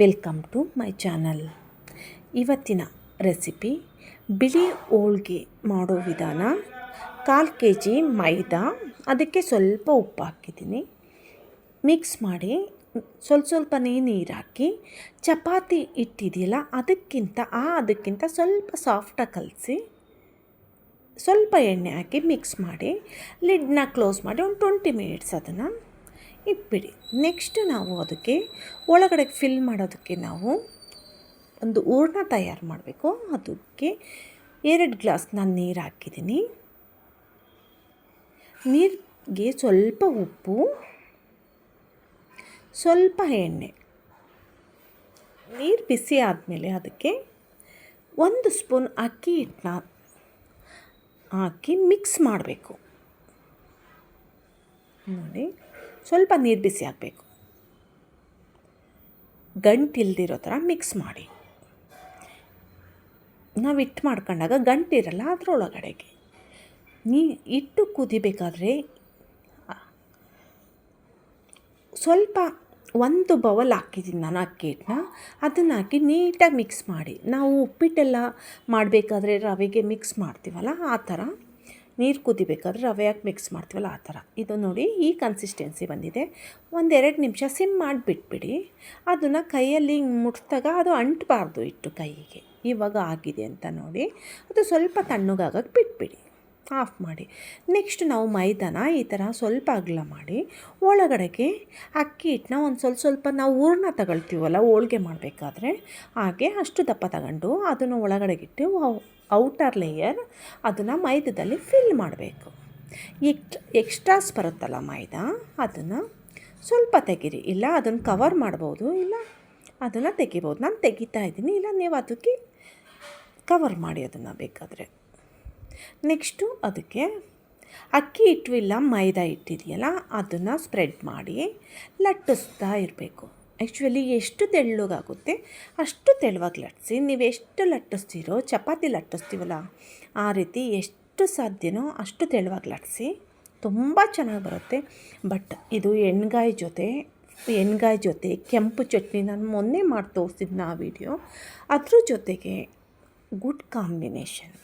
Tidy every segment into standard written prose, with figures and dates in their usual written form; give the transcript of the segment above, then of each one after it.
Welcome to my channel. ಇವತ್ತಿನ recipe ಬಿಳಿ ಹೋಳಿಗೆ ಮಾಡೋ ವಿಧಾನ. 1/4 kg ಮೈದಾ, ಅದಕ್ಕೆ ಸ್ವಲ್ಪ ಉಪ್ಪು ಹಾಕಿದ್ದೀನಿ. ಮಿಕ್ಸ್ ಮಾಡಿ ಸ್ವಲ್ಪನೇ ನೀರು ಹಾಕಿ ಚಪಾತಿ ಹಿಟ್ಟಿದೆಯಲ್ಲ ಅದಕ್ಕಿಂತ ಸ್ವಲ್ಪ ಸಾಫ್ಟಾಗಿ ಕಲಸಿ ಸ್ವಲ್ಪ ಎಣ್ಣೆ ಹಾಕಿ ಮಿಕ್ಸ್ ಮಾಡಿ ಲಿಡ್ನ ಕ್ಲೋಸ್ ಮಾಡಿ ಒಂದು 20 ಮಿನಿಟ್ಸ್ ಅದನ್ನು ಇಟ್ಬಿಡಿ. ನೆಕ್ಸ್ಟ್ ನಾವು ಅದಕ್ಕೆ ಒಳಗಡೆ ಫಿಲ್ ಮಾಡೋದಕ್ಕೆ ನಾವು ಒಂದು ಹೂರಣ ತಯಾರು ಮಾಡಬೇಕು. ಅದಕ್ಕೆ 2 ಗ್ಲಾಸ್ ನಾನು ನೀರು ಹಾಕಿದ್ದೀನಿ. ನೀರಿಗೆ ಸ್ವಲ್ಪ ಉಪ್ಪು, ಸ್ವಲ್ಪ ಎಣ್ಣೆ. ನೀರು ಬಿಸಿ ಆದಮೇಲೆ ಅದಕ್ಕೆ 1 ಸ್ಪೂನ್ ಅಕ್ಕಿ ಹಿಟ್ಟನ್ನ ಹಾಕಿ ಮಿಕ್ಸ್ ಮಾಡಬೇಕು. ನೋಡಿ, ಸ್ವಲ್ಪ ನೀರು ಬಿಸಿ ಆಗಬೇಕು. ಗಂಟಿಲ್ದಿರೋ ಥರ ಮಿಕ್ಸ್ ಮಾಡಿ. ನಾವು ಹಿಟ್ಟು ಮಾಡ್ಕೊಂಡಾಗ ಗಂಟಿರಲ್ಲ ಅದರೊಳಗಡೆಗೆ. ಹಿಟ್ಟು ಕುದಿಬೇಕಾದ್ರೆ ಸ್ವಲ್ಪ 1 ಬೌಲ್ ಹಾಕಿದ್ದೀನಿ ನಾನು ಅಕ್ಕಿ ಹಿಟ್ಟನ್ನ. ಅದನ್ನು ಹಾಕಿ ನೀಟಾಗಿ ಮಿಕ್ಸ್ ಮಾಡಿ. ನಾವು ಉಪ್ಪಿಟ್ಟೆಲ್ಲ ಮಾಡಬೇಕಾದ್ರೆ ರವೆಗೆ ಮಿಕ್ಸ್ ಮಾಡ್ತೀವಲ್ಲ ಆ ಥರ, ನೀರು ಕುದಿಬೇಕಾದ್ರೆ ರವೆ ಹಾಕಿ ಮಿಕ್ಸ್ ಮಾಡ್ತೀವಲ್ಲ ಆ ಥರ. ಇದು ನೋಡಿ ಈ ಕನ್ಸಿಸ್ಟೆನ್ಸಿ ಬಂದಿದೆ. 1-2 ನಿಮಿಷ ಸಿಮ್ ಮಾಡಿಬಿಟ್ಬಿಡಿ. ಅದನ್ನು ಕೈಯಲ್ಲಿ ಮುಟ್ಟಿದಾಗ ಅದು ಅಂಟಬಾರ್ದು ಹಿಟ್ಟು ಕೈಗೆ. ಇವಾಗ ಆಗಿದೆ ಅಂತ ನೋಡಿ. ಅದು ಸ್ವಲ್ಪ ತಣ್ಣಗಾಗಕ್ಕೆ ಬಿಟ್ಬಿಡಿ, ಆಫ್ ಮಾಡಿ. ನೆಕ್ಸ್ಟ್ ನಾವು ಮೈದಾನ ಈ ಥರ ಸ್ವಲ್ಪ ಅಗಲ ಮಾಡಿ ಒಳಗಡೆಗೆ ಅಕ್ಕಿ ಹಿಟ್ಟನ್ನ ಒಂದು ಸ್ವಲ್ಪ ನಾವು ಹೂರಣ ತಗೊಳ್ತೀವಲ್ಲ ಹೋಳಿಗೆ ಮಾಡಬೇಕಾದ್ರೆ, ಹಾಗೆ ಅಷ್ಟು ದಪ್ಪ ತಗೊಂಡು ಅದನ್ನು ಒಳಗಡೆಗಿಟ್ಟು ಔಟರ್ ಲೇಯರ್ ಅದನ್ನು ಮೈದಾದಲ್ಲಿ ಫಿಲ್ ಮಾಡಬೇಕು. ಎಕ್ಸ್ಟ್ರಾಸ್ ಬರುತ್ತಲ್ಲ ಮೈದಾ, ಅದನ್ನು ಸ್ವಲ್ಪ ತೆಗೀರಿ. ಇಲ್ಲ ಅದನ್ನು ಕವರ್ ಮಾಡ್ಬೋದು, ಇಲ್ಲ ಅದನ್ನು ತೆಗಿಬೋದು. ನಾನು ತೆಗಿತಾ ಇದ್ದೀನಿ, ಇಲ್ಲ ನೀವು ಅದಕ್ಕೆ ಕವರ್ ಮಾಡಿ ಅದನ್ನು ಬೇಕಾದರೆ. ನೆಕ್ಸ್ಟು ಅದಕ್ಕೆ ಅಕ್ಕಿ ಹಿಟ್ಟು ಇಲ್ಲ ಮೈದಾ ಹಿಟ್ಟಿದೆಯಲ್ಲ ಅದನ್ನು ಸ್ಪ್ರೆಡ್ ಮಾಡಿ ಲಟ್ಟಿಸ್ತಾ ಇರಬೇಕು. ಆ್ಯಕ್ಚುಲಿ ಎಷ್ಟು ತೆಳ್ಳಗಾಗುತ್ತೆ ಅಷ್ಟು ತೆಳುವಾಗಿ ಲಟ್ಟಿಸಿ. ನೀವು ಎಷ್ಟು ಲಟ್ಟಿಸ್ತೀರೋ, ಚಪಾತಿ ಲಟ್ಟಿಸ್ತೀವಲ್ಲ ಆ ರೀತಿ ಎಷ್ಟು ಸಾಧ್ಯನೋ ಅಷ್ಟು ತೆಳುವಾಗಿ ಲಟ್ಟಿಸಿ. ತುಂಬ ಚೆನ್ನಾಗಿ ಬರುತ್ತೆ. ಬಟ್ ಇದು ಎಣ್ಗಾಯಿ ಜೊತೆ ಕೆಂಪು ಚಟ್ನಿ ನಾನು ಮೊನ್ನೆ ಮಾಡಿ ತೋರಿಸಿದ್ನ ಆ ವಿಡಿಯೋ, ಅದ್ರ ಜೊತೆಗೆ ಗುಡ್ ಕಾಂಬಿನೇಷನ್.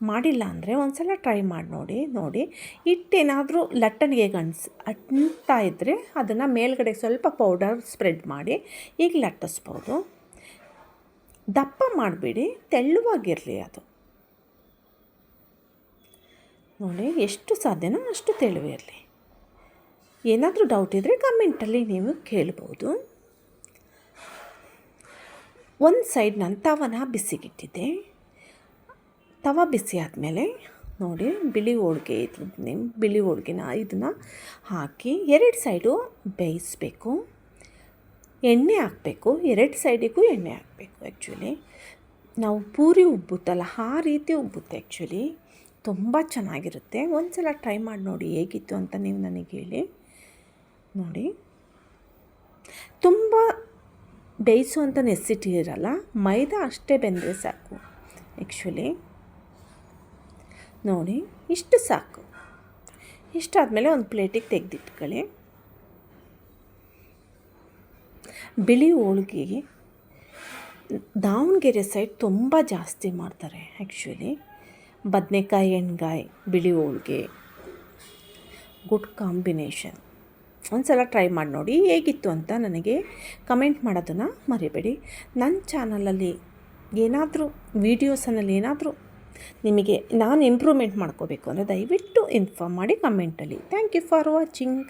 ಮಾಡಿಲ್ಲ ಅಂದರೆ ಒಂದು ಸಲ ಟ್ರೈ ಮಾಡಿ ನೋಡಿ. ಹಿಟ್ಟೇನಾದರೂ ಲಟ್ಟಣಿಗೆ ಅಂಟ್ತಾ ಇದ್ದರೆ ಅದನ್ನು ಮೇಲ್ಗಡೆ ಸ್ವಲ್ಪ ಪೌಡರ್ ಸ್ಪ್ರೆಡ್ ಮಾಡಿ ಈಗ ಲಟ್ಟಿಸ್ಬೋದು. ದಪ್ಪ ಮಾಡಿಬಿಡಿ, ತೆಳುವಾಗಿರಲಿ ಅದು. ನೋಡಿ, ಎಷ್ಟು ಸಾಧ್ಯನೋ ಅಷ್ಟು ತೆಳುವಿರಲಿ. ಏನಾದರೂ ಡೌಟ್ ಇದ್ದರೆ ಕಮೆಂಟಲ್ಲಿ ನೀವು ಕೇಳ್ಬೋದು. ಒಂದು ಸೈಡ್ ನಾನು ತವನ ಬಿಸಿಗಿಟ್ಟಿದ್ದೆ. ತವ ಬಿಸಿ ಆದಮೇಲೆ ನೋಡಿ ಬಿಳಿ ಹೋಳಿಗೆನ ಇದನ್ನು ಹಾಕಿ 2 ಸೈಡು ಬೇಯಿಸಬೇಕು. ಎಣ್ಣೆ ಹಾಕಬೇಕು, 2 ಸೈಡಿಗೂ ಎಣ್ಣೆ ಹಾಕಬೇಕು. ಆ್ಯಕ್ಚುಲಿ ನಾವು ಪೂರಿ ಉಬ್ಬುತ್ತಲ್ಲ ಆ ರೀತಿ ಉಬ್ಬುತ್ತೆ. ಆ್ಯಕ್ಚುಲಿ ತುಂಬ ಚೆನ್ನಾಗಿರುತ್ತೆ. ಒಂದು ಸಲ ಟ್ರೈ ಮಾಡಿ ನೋಡಿ ಹೇಗಿತ್ತು ಅಂತ ನೀವು ನನಗೆ ಹೇಳಿ. ನೋಡಿ, ತುಂಬ ಬೇಯಿಸುವಂಥ ನೆಸಿಟಿ ಇರಲ್ಲ, ಮೈದಾ ಅಷ್ಟೇ ಬೆಂದರೆ ಸಾಕು. ಆ್ಯಕ್ಚುಲಿ ನೋಡಿ, ಇಷ್ಟು ಸಾಕು. ಇಷ್ಟಾದಮೇಲೆ ಒಂದು ಪ್ಲೇಟಿಗೆ ತೆಗೆದಿಟ್ಕೊಳ್ಳಿ. ಬಿಳಿ ಹೋಳಿಗೆ ದಾವಣಗೆರೆ ಸೈಡ್ ತುಂಬ ಜಾಸ್ತಿ ಮಾಡ್ತಾರೆ. ಆ್ಯಕ್ಚುಲಿ ಬದನೆಕಾಯಿ ಎಣ್ಗಾಯಿ ಬಿಳಿ ಹೋಳಿಗೆ ಗುಡ್ ಕಾಂಬಿನೇಷನ್. ಒಂದು ಸಲ ಟ್ರೈ ಮಾಡಿ ನೋಡಿ ಹೇಗಿತ್ತು ಅಂತ ನನಗೆ ಕಮೆಂಟ್ ಮಾಡೋದನ್ನು ಮರಿಬೇಡಿ. ನನ್ನ ಚಾನಲಲ್ಲಿ ಏನಾದರೂ ವೀಡಿಯೋಸನ್ನಲ್ಲಿ ಏನಾದರೂ ನಿಮಗೆ ನಾನು ಇಂಪ್ರೂವ್ಮೆಂಟ್ ಮಾಡ್ಕೋಬೇಕು ಅಂದರೆ ದಯವಿಟ್ಟು ಇನ್ಫಾರ್ಮ್ ಮಾಡಿ ಕಮೆಂಟಲ್ಲಿ. Thank you for watching.